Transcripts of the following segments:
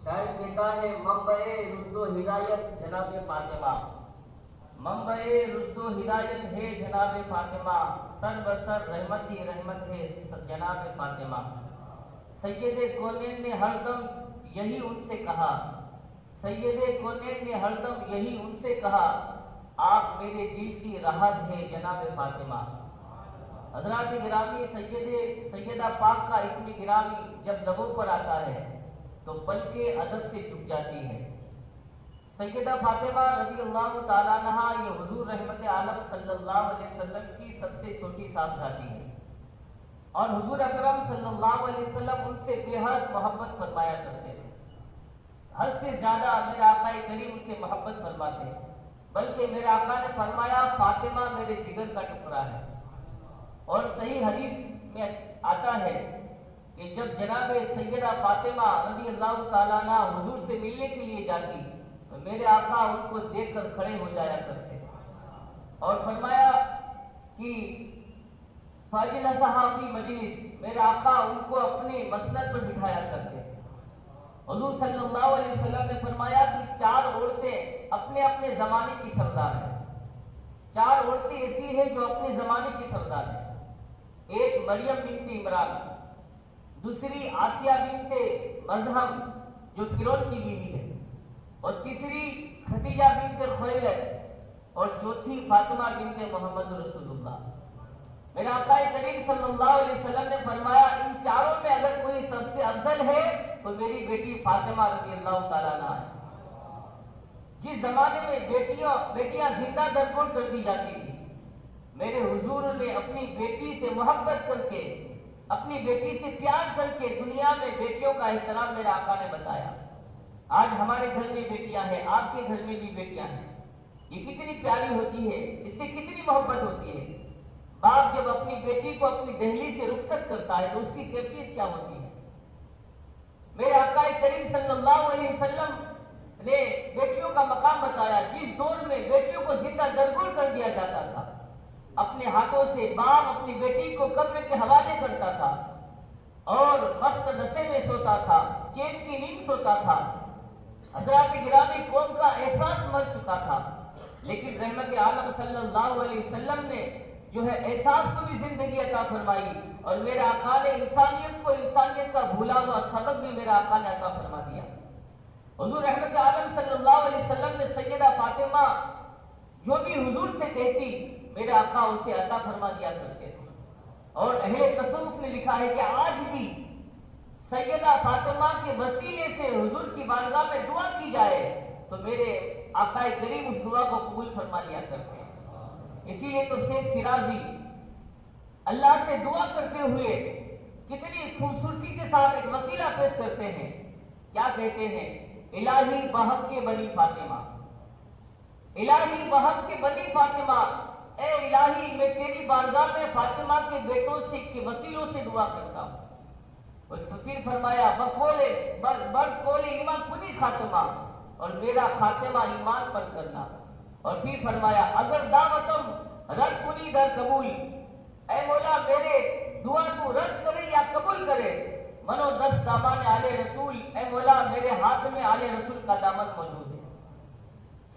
شاعر کہتا ہے منبع رشد و ہدایت جناب فاطمہ، منبع رشد و ہدایت ہے جناب فاطمہ، سر بسر رحمت ہی رحمت ہے جناب فاطمہ۔ سید کونین نے ہر دم یہی ان سے کہا، سید کونین نے ہر دم یہی ان سے کہا، آپ میرے دل کی راحت ہے جناب فاطمہ۔ حضرات گرامی، سیدہ پاک کا اسم گرامی جب لبوں پر آتا ہے تو پلکیں ادب سے جھک جاتی ہے۔ سیدہ فاطمہ رضی اللہ تعالیٰ عنہا یہ حضور رحمت عالم صلی اللہ علیہ وسلم کی سب سے چھوٹی صاحبزادی ہے، اور حضور اکرم صلی اللہ علیہ وسلم ان سے بے حد محبت فرمایا کرتے تھے۔ حد سے زیادہ میرے آقا کریم ان سے محبت فرماتے ہیں، بلکہ میرے آقا نے فرمایا فاطمہ میرے جگر کا ٹکڑا ہے۔ اور صحیح حدیث میں آتا ہے کہ جب جناب سیدہ فاطمہ رضی اللہ تعالیٰ عنہ حضور سے ملنے کے لیے جاتی تو میرے آقا ان کو دیکھ کر کھڑے ہو جایا کرتے، اور فرمایا کہ فاجلسہا فی مجلس، میرے آقا ان کو اپنے مسند پر بٹھایا کرتے۔ حضور صلی اللہ علیہ وسلم نے فرمایا کہ چار عورتیں اپنے اپنے زمانے کی سردار ہیں، چار عورتیں ایسی ہیں جو اپنے زمانے کی سردار ہیں۔ ایک مریم بنت عمران، دوسری آسیہ بنت مزہم جو فرعون کی بیوی ہے، اور تیسری خدیجہ بنت خویلد، اور چوتھی فاطمہ بنت محمد رسول اللہ۔ میرے آقا کریم صلی اللہ علیہ وسلم نے فرمایا ان چاروں میں اگر کوئی سب سے افضل ہے تو میری بیٹی فاطمہ رضی اللہ تعالیٰ عنہ ہے۔ جس زمانے میں بیٹیاں زندہ درگور کر دی جاتی تھی، میرے حضور نے اپنی بیٹی سے محبت کر کے، اپنی بیٹی سے پیار کر کے دنیا میں بیٹیوں کا احترام میرے آقا نے بتایا۔ آج ہمارے گھر میں بیٹیاں ہیں، آپ کے گھر میں بھی بیٹیاں ہیں، یہ کتنی پیاری ہوتی ہے، اس سے کتنی محبت ہوتی ہے۔ باپ جب اپنی بیٹی کو اپنی دہلیز سے رخصت کرتا ہے تو اس کی کیفیت کیا ہوتی ہے۔ میرے آقا کریم صلی اللہ علیہ وسلم نے بیٹیوں کا مقام بتایا۔ جس دور میں بیٹیوں کو زندہ درگور کر دیا جاتا تھا، اپنے ہاتھوں سے باپ اپنی بیٹی کو قبر کے حوالے کرتا تھا اور مست نشے میں سوتا تھا، چین کی نیند سوتا تھا، حضرات گرامی قوم کا احساس مر چکا تھا، لیکن رحمت عالم صلی اللہ علیہ وسلم نے جو ہے احساس کو بھی زندگی عطا فرمائی، اور میرے آقا نے انسانیت کا بھولا ہوا سبق بھی میرے آقا نے عطا فرما دیا۔ حضور رحمت عالم صلی اللہ علیہ وسلم نے سیدہ فاطمہ جو بھی حضور سے کہتی میرے آقا اسے عطا فرما دیا کرتے تھے۔ اور اہل تصوف نے لکھا ہے کہ آج بھی سیدہ فاطمہ کے وسیلے سے حضور کی بارگاہ میں دعا کی جائے تو میرے آقا کریم اس دعا کو قبول فرما لیا کرتے ہیں۔ اسی لیے تو شیخ شیرازی اللہ سے دعا کرتے ہوئے کتنی خوبصورتی کے ساتھ ایک وسیلہ پیش کرتے ہیں، کیا کہتے ہیں؟ الہی بحق کے بنی فاطمہ، الہی بحق کے بنی فاطمہ، اے الہی میں تیری بارگاہ میں فاطمہ کے بیٹوں سے کے وسیلوں سے دعا کرتا ہوں۔ اور پھر فرمایا بڑھ کولے ایمان کنی خاتمہ، اور میرا خاتمہ ایمان پر کرنا۔ اور پھر فرمایا اگر دعوتم رد کنی در قبول، اے مولا میرے دعا کو رد کرے یا قبول کرے، منو دست دامان آل رسول، اے مولا میرے ہاتھ میں آل رسول کا دامن موجود ہے۔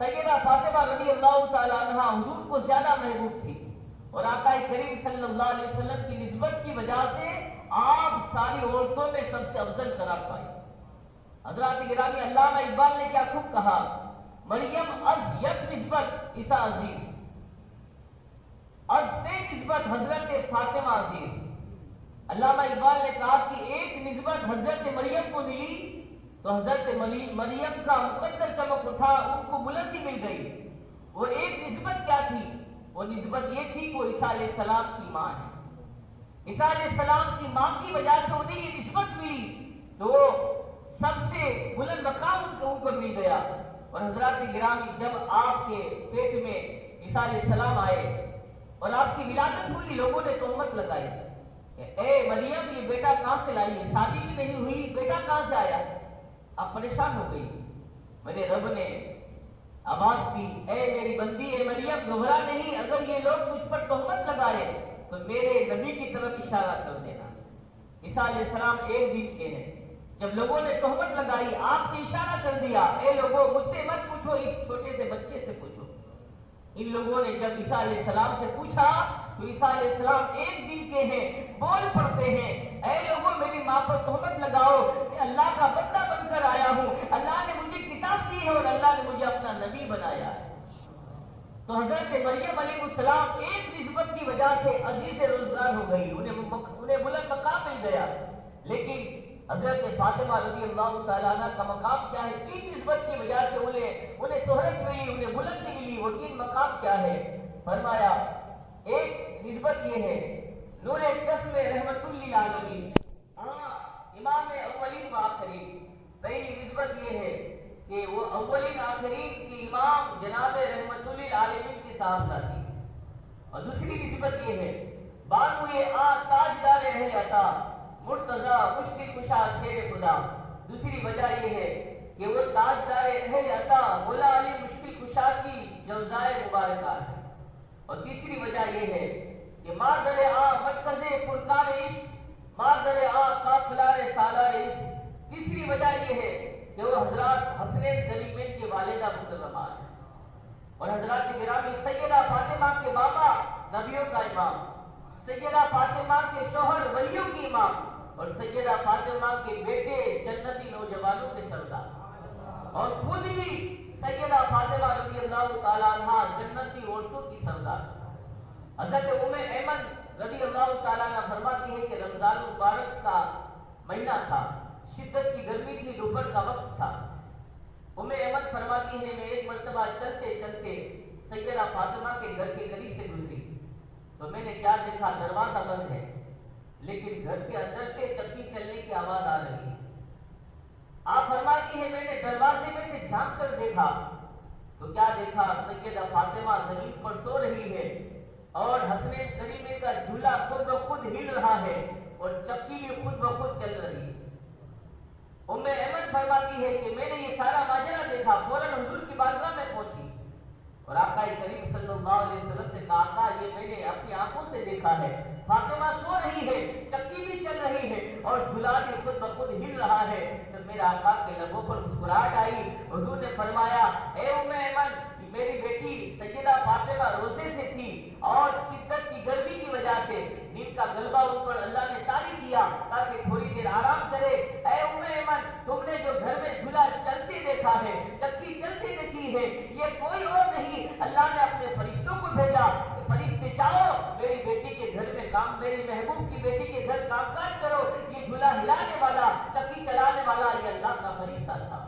سیدہ فاطمہ رضی اللہ تعالیٰ عنہ حضور کو زیادہ محبوب تھی، اور آقا کریم صلی اللہ علیہ وسلم کی نسبت کی وجہ سے آپ ساری عورتوں میں سب سے افضل قرار پائی۔ حضرات گرامی، علامہ اقبال نے کیا خوب کہا، مریم از یک نسبت عیسیٰ عزیز، از سے نسبت حضرت فاطمہ عزیز۔ علامہ اقبال نے کہا کہ ایک نسبت حضرت مریم کو ملی تو حضرت مریم کا مقدر چمک اٹھا، ان کو بلندی مل گئی۔ وہ ایک نسبت کیا تھی؟ وہ نسبت یہ تھی کہ وہ عیسیٰ علیہ السلام کی ماں ہے۔ عیسیٰ علیہ السلام کی ماں کی وجہ سے انہیں یہ نسبت ملی تو وہ سب سے بلند مقام ان کو مل گیا۔ اور حضرات گرامی، جب آپ کے پیٹ میں عیسیٰ علیہ السلام آئے اور آپ کی ولادت ہوئی، لوگوں نے تہمت لگائی کہ اے مریم یہ بیٹا کہاں سے لائی ہے، شادی بھی نہیں ہوئی، بیٹا کہاں سے آیا؟ آپ پریشان ہو گئی۔ میرے رب نے آواز دی، اے میری بندی، اے مریم گھبرا نہیں، اگر یہ لوگ تجھ پر تہمت لگائے تو میرے نبی کی طرف اشارہ کر دینا۔ عیسیٰ علیہ السلام ایک دن کے ہیں، جب لوگوں نے تہمت لگائی، آپ نے اشارہ کر دیا، اے لوگوں مجھ سے مت پوچھو، اس چھوٹے سے بچے سے پوچھو۔ ان لوگوں نے جب عیسیٰ علیہ السلام سے پوچھا تو عیسیٰ علیہ السلام ایک دن کے ہیں، بول پڑتے ہیں، اے لوگوں میری ماں پر تہمت لگاؤ، میں اللہ کا بندہ بن کر آیا ہوں، اللہ نے مجھے کتاب دی ہے اور اللہ نے مجھے اپنا نبی بنایا ہے۔ تو حضرت مریم علیہ السلام ایک نسبت کی وجہ سے عزیز روزگار ہو گئی، انہیں بلند مقام مل گیا، لیکن حضرت فاطمہ رضی اللہ تعالیٰ عنہ کا مقام کیا ہے؟ تین نسبت کی وجہ سے انہیں شہرت ملی، انہیں بلندی ملی۔ وہ تین مقام کیا ہے؟ فرمایا ایک نسبت یہ ہے نور چشم رحمت للعالمین، امام اولین و آخرین۔ پہلی نسبت یہ ہے کہ وہ اولین آخرین کے امام جناب رحمت للعالمین کی صاحبزادی، اور دوسری نسبت یہ ہے بانوئے تاجدار اہل عطا مرتضی مشکل کشا شیر خدا۔ دوسری وجہ یہ ہے کہ وہ تاجدار اہل عطا مولا علی مشکل کشا کی جوزائے مبارکہ ہے، اور تیسری وجہ یہ ہے کہ مادر مرکز فرقان عشق، مادر قافلار سالار عشق۔ تیسری وجہ یہ ہے کہ وہ حضرات حسنین کریمین کے والدہ مکرمہ ہے، اور حضرات گرامی سیدہ فاطمہ کے بابا نبیوں کا امام، سیدہ فاطمہ کے شوہر ولیوں کی امام، اور سیدہ فاطمہ کے بیٹے جنتی نوجوانوں کے سردار، اور خود بھی سیدہ فاطمہ رضی اللہ تعالیٰ عنہ جنتی عورتوں کی سردار۔ حضرت ام ایمن رضی اللہ تعالیٰ عنہ فرماتی ہے کہ رمضان مبارک کا مہینہ تھا، شدت کی گرمی تھی، دوپہر کا وقت تھا۔ ام ایمن فرماتی ہے میں ایک مرتبہ چلتے چلتے سیدہ فاطمہ کے گھر کے قریب سے گزری تو میں نے کیا دیکھا؟ دروازہ بند ہے، لیکن گھر کے اندر سے چکی چلنے کی آواز آ رہی ہے۔ آپ فرماتی ہے میں نے دروازے میں سے جھانک کر دیکھا تو کیا دیکھا؟ سیدہ فاطمہ زمین پر سو رہی ہے اور حسنین کریمہ کا جھولا خود بخود ہل رہا ہے اور چکی بھی خود بخود چل رہی ہے۔ ام ایمن فرماتی ہے کہ میں نے یہ سارا ماجرا دیکھا، فوراً حضور کی بارگاہ میں پہنچی اور آقا کریم صلی اللہ علیہ وسلم سے کہا آقا یہ میں نے اپنی آنکھوں سے دیکھا ہے، فاطمہ سو رہی ہے، چکی بھی چل رہی ہے اور جھولا بھی خود بخود ہل رہا ہے۔ تو میرے آقا کے لبوں پر مسکراہٹ آئی، حضور نے فرمایا اے ام ایمن میری بیٹی سیدہ فاطمہ روزے سے تھی اور شدت کی گرمی کی وجہ سے نیند کا غلبہ ان پر اللہ نے طاری کیا تاکہ تھوڑی دیر آرام کرے۔ اے ام ایمن تم نے جو گھر میں جھولا چلتے دیکھا ہے، چکی چلتے دیکھی ہے، یہ کوئی اور نہیں، اللہ نے اپنے فرشتوں کو بھیجا، فرشتے جاؤ میری بیٹی کے گھر میں کام، میری محبوب کی بیٹی کے گھر کام کاج کرو۔ یہ جھولا ہلانے والا، چکی چلانے والا یہ اللہ کا فرشتہ تھا۔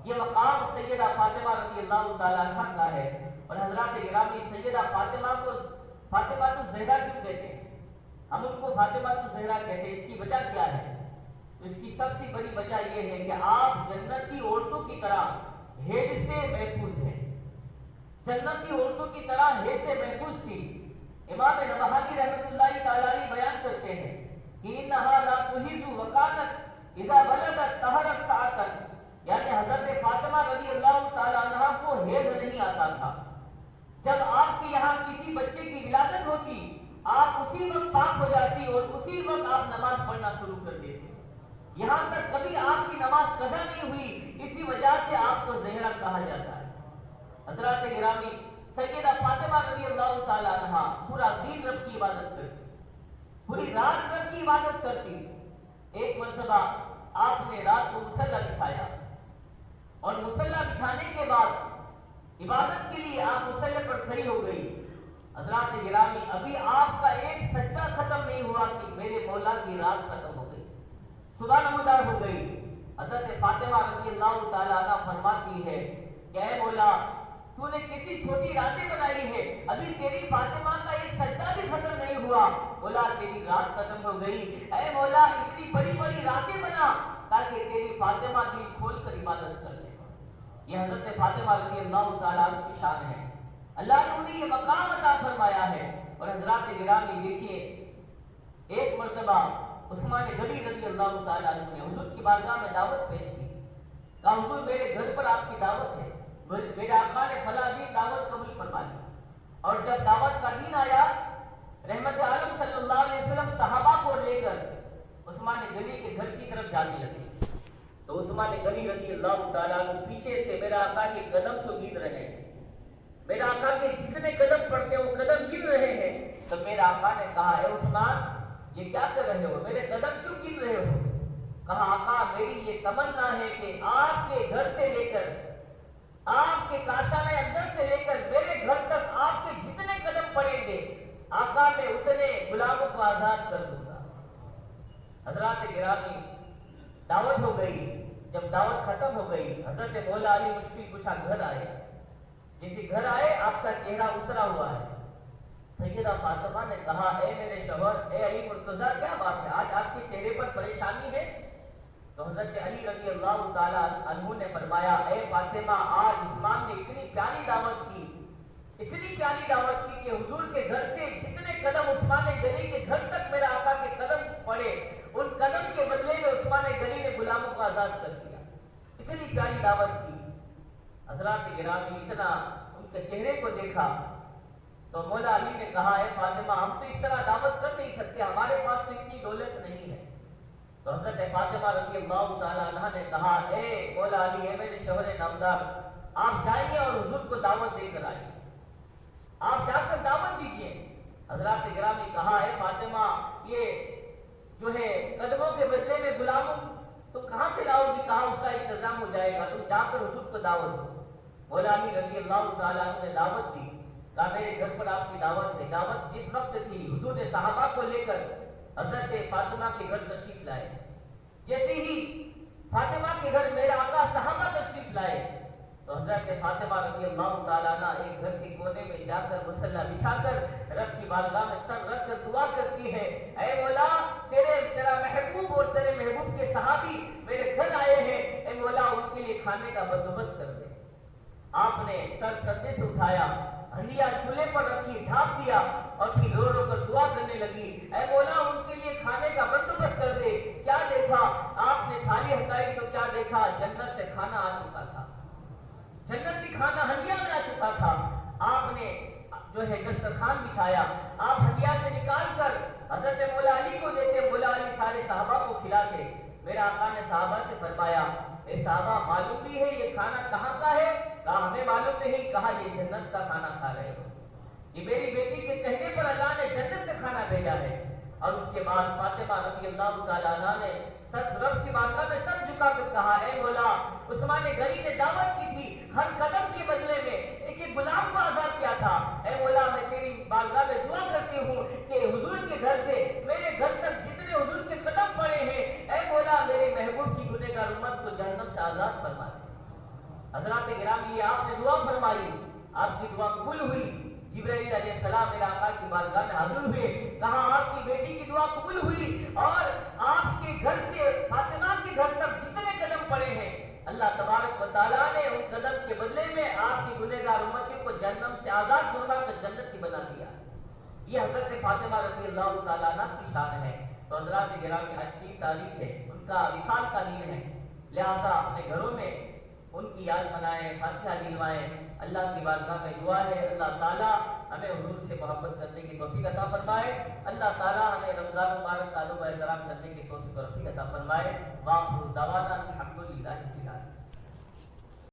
یہ مقام سیدہ فاطمہ رضی اللہ تعالیٰ عنہ کا ہے، اور حضرات گرامی سیدہ فاطمہ کو فاطمہ الزہرا کیوں کہتے ہیں؟ ہم ان کو فاطمہ الزہرا کہتے ہیں، اس کی وجہ کیا ہے؟ اس کی سب سے بڑی وجہ یہ ہے کہ آپ جنتی عورتوں کی طرح ہیڈ سے محفوظ ہیں، جنتی عورتوں کی طرح ہیڈ سے محفوظ تھی۔ امام نبہانی رحمۃ اللہ تعالیٰ علیہ بیان کرتے ہیں کہ انہا لا تحیز وکانت اذا بلغت طہرت ساعتن، یعنی حضرت فاطمہ رضی اللہ تعالیٰ عنہ کو حیض نہیں آتا تھا۔ جب آپ کے یہاں کسی بچے کی ولادت ہوتی آپ اسی وقت پاک ہو جاتی اور اسی وقت آپ نماز پڑھنا شروع کر دیتے، یہاں تک کبھی آپ کی نماز قضا نہیں ہوئی، اسی وجہ سے آپ کو زہرا کہا جاتا ہے۔ حضرات گرامی سیدہ فاطمہ رضی اللہ تعالیٰ عنہ پورا دن رب کی عبادت کرتی، پوری رات رب کی عبادت کرتی۔ ایک مرتبہ آپ نے رات کو مصلی بچھایا اور مصلی بچھانے کے بعد عبادت کے لیے آپ مصلی پر کھڑی ہو گئی۔ حضرات گرامی ابھی آپ کا ایک سجدہ ختم نہیں ہوا کہ میرے مولا کی رات ختم ہو گئی، صبح نمودار ہو گئی۔ حضرت فاطمہ رضی اللہ تعالیٰ عنہ فرماتی ہے کہ اے مولا تو نے کسی چھوٹی راتیں بنائی ہے، ابھی تیری فاطمہ کا ایک سجدہ بھی ختم نہیں ہوا، مولا تیری رات ختم ہو گئی، اے مولا اتنی بڑی بڑی راتیں بنا تاکہ تیری فاطمہ دل کھول کر عبادت کر لے۔ یہ حضرت فاطمہ رضی اللہ تعالیٰ عنہ کی شان ہے، اللہ نے انہیں یہ مقام عطا فرمایا ہے۔ اور حضرات گرامی دیکھیے ایک مرتبہ عثمان غنی رضی اللہ تعالیٰ عنہ نے حضور کی بارگاہ میں دعوت پیش کی، کہا حضور میرے گھر پر آپ کی دعوت ہے، میرے آقا نے فلاں دن دعوت قبول فرمائی۔ اور جب دعوت کا دن آیا رحمت عالم صلی اللہ علیہ وسلم صحابہ کو لے کر عثمان غنی کے گھر کی طرف جانے لگے تو عثمان غنی رضی اللہ تعالیٰ عنہ پیچھے سے میرا آقا کے قدم تو گن رہے ہیں، میرا آقا کے جتنے قدم پڑتے ہیں وہ قدم گن رہے ہیں. تو میرا آقا نے کہا اے عثمان یہ کیا کر رہے ہو، میرے قدم کیوں گن رہے ہو؟ کہا آقا میری یہ تمنا ہے کہ آپ کے گھر سے لے کر آپ کے کاشانہ اندر سے لے کر میرے گھر تک آپ کے جتنے قدم پڑیں گے آقا میں اتنے غلاموں کو آزاد کر دوں گا. حضرات گرامی دعوت ہو گئی. جب دعوت ختم ہو گئی حضرت مولا علی مشکل کشا گھر آئے. جیسے گھر آئے آپ کا چہرہ اترا ہوا ہے. سیدہ فاطمہ نے کہا اے میرے شوہر اے علی مرتضیٰ کیا بات ہے، آج آپ کے چہرے پر پریشانی ہے؟ تو حضرت علی رضی اللہ تعالیٰ عنہ نے فرمایا اے فاطمہ آج عثمان نے اتنی پیاری دعوت کی کہ حضور کے گھر سے جتنے قدم عثمان غنی کے گھر تک میرا آقا کے قدم پڑے ان قدم کے بدلے میں عثمان غنی نے غلاموں کو آزاد کر دیا. اتنی پیاری دعوت کی. حضرات گرامی اتنا ان کے چہرے کو دیکھا تو مولا علی نے کہا اے فاطمہ ہم تو اس طرح دعوت کر نہیں سکتے، ہمارے پاس تو اتنی دولت نہیں ہے. تو حضرت فاطمہ رضی اللہ تعالیٰ عنہ نے کہا اے مولا علی اے میرے شوہر نامدار آپ جائیے اور حضور کو دعوت دے کر آئیے، آپ جا کر دعوت دیجئے. حضرات گرامی کہا اے فاطمہ یہ جو ہے قدموں کے بدلے میں غلاموں تم کہاں سے لاؤ گی؟ کہا اس کا انتظام ہو جائے گا، تم جا کر حضور کو دعوت دو. مولا علی رضی اللہ تعالیٰ عنہ نے دعوت دی. کہا میرے گھر پر آپ کی دعوت ہے. دعوت جس وقت تھی حضور نے صحابہ کو لے کر حضرت فاطمہ کے گھر تشریف لائے. جیسے ہی فاطمہ کے گھر میرا آقا صحابہ تشریف لائے تو حضرت فاطمہ رضی اللہ تعالیٰ عنہ ایک گھر کے کونے میں جا کر مصلی بچھا کر رب کی بارگاہ میں سر رکھ کر دعا کرتی ہے اے مولا تیرا محبوب اور تیرے محبوب کے صحابی میرے گھر آئے ہیں، اے مولا ان کے لیے کھانے کا بندوبست کر دے. آپ نے سر سردے سے اٹھایا، ہنڈیا چولہے پر رکھی، ڈھانپ دیا اور پھر رو رو کر دعا کرنے لگی اے مولا ان کے لیے کھانے کا بندوبست کر دے. کیا دیکھا آپ نے تھالی ہٹائی تو کیا دیکھا جنت سے کھانا آ چکا تھا، جنتی کھانا ہنڈیا میں آ چکا تھا. آپ نے جو ہے دسترخوان بچھایا، آپ ہنڈیا سے نکال کر حضرت مولا علی کو دیتے، مولا علی سارے صحابہ کو کھلاتے. میرا آقا نے صحابہ سے فرمایا اے صحابہ معلوم بھی ہے یہ کھانا کہاں کا ہے؟ کہا ہمیں معلوم نہیں. کہا یہ جنت کا کھانا کھا رہے ہو، یہ میری بیٹی کے کہنے پر اللہ نے جنت سے کھانا بھیجا ہے. اور اس کے بعد فاطمہ رضی اللہ تعالیٰ عنہ نے رب کی بارگاہ میں سر جھکا کر کہا اے مولا عثمان غنی نے دعوت کی تھی، ہر قدم کے بدلے میں ایک ایک غلام کو آزاد کیا تھا. اے مولا میں تیری بارگاہ میں دعا کرتی ہوں کہ حضور کے گھر سے میرے گھر تک جتنے حضور کے قدم پڑے ہیں اے مولا میرے محبوب کی گنہگار امت کو جہنم سے آزاد فرما دے. حضرات گرامی آپ نے دعا فرمائی، آپ کی دعا قبول ہوئی. جبرائیل علیہ السلام میرے آقا کی بارگاہ میں حاضر ہوئے، کہا آپ کی بیٹی کی دعا قبول ہوئی اور آپ کے گھر سے فاطمہ کے گھر تک جتنے قدم پڑے ہیں اللہ تبارک و تعالیٰ نے ان قدم کے بدلے میں آپ کی گنہگار امتیوں کو جہنم سے آزاد فرما کر جنت کی بنا دیا. یہ حضرت فاطمہ رضی اللہ تعالیٰ عنہ کی شان ہے. تو حضرات گرامی آج 3 تاریخ ہے، ان کا وصال کا دن ہے، لہذا اپنے گھروں میں ان کی یاد منائیں، فاتحہ دلوائیں. اللہ کی بارگاہ میں دعا ہے اللہ تعالیٰ ہمیں حضور سے محبت کرنے کی توفیق عطا فرمائے. اللہ تعالیٰ ہمیں رمضان مبارک کا ادب و احترام کرنے کی توفیق عطا فرمائے. وآخر دعوانا الحمدللہ.